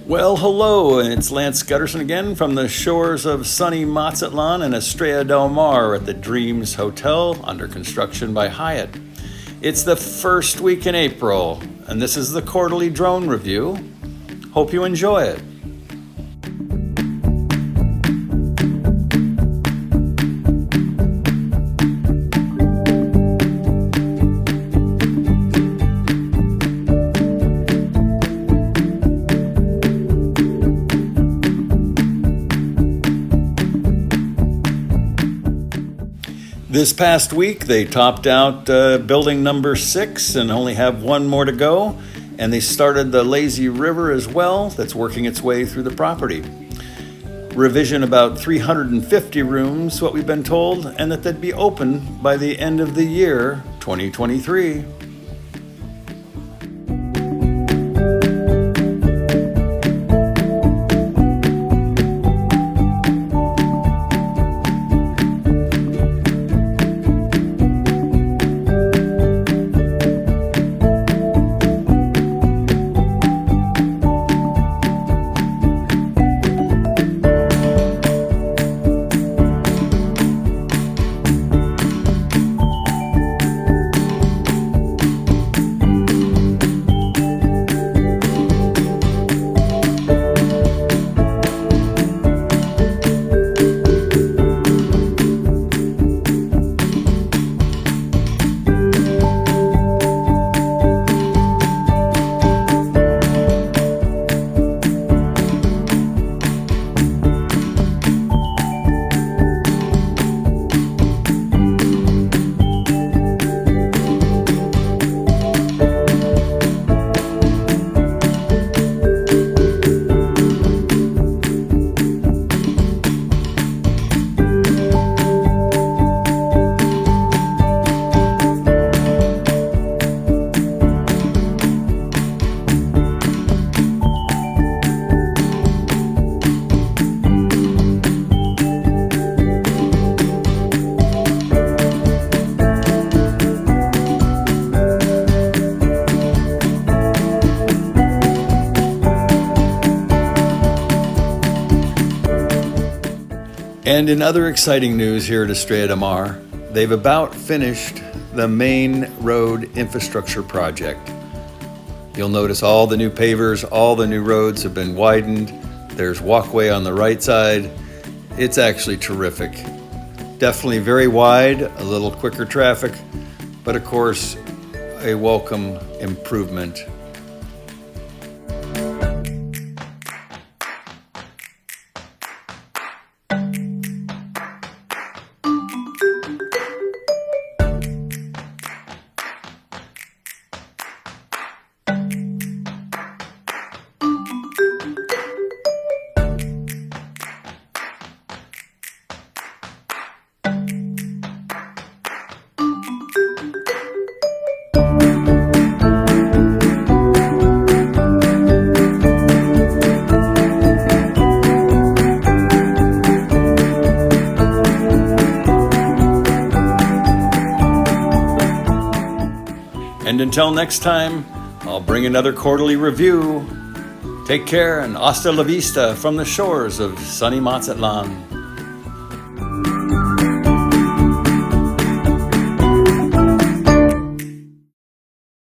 Well, hello, it's Lance Gutterson again from the shores of sunny Mazatlan and Estrella del Mar at the Dreams Hotel under construction by Hyatt. It's the first week in April, and this is the quarterly drone review. Hope you enjoy it. This past week, they topped out building number 6 and only have one more to go. And they started the lazy river as well, that's working its way through the property. Revision about 350 rooms, what we've been told, and that they'd be open by the end of the year, 2023. And in other exciting news here at Estrella del Mar, they've about finished the main road infrastructure project. You'll notice all the new pavers, all the new roads have been widened. There's walkway on the right side. It's actually terrific. Definitely very wide, a little quicker traffic, but of course, a welcome improvement. And until next time, I'll bring another quarterly review. Take care and hasta la vista from the shores of sunny Mazatlan.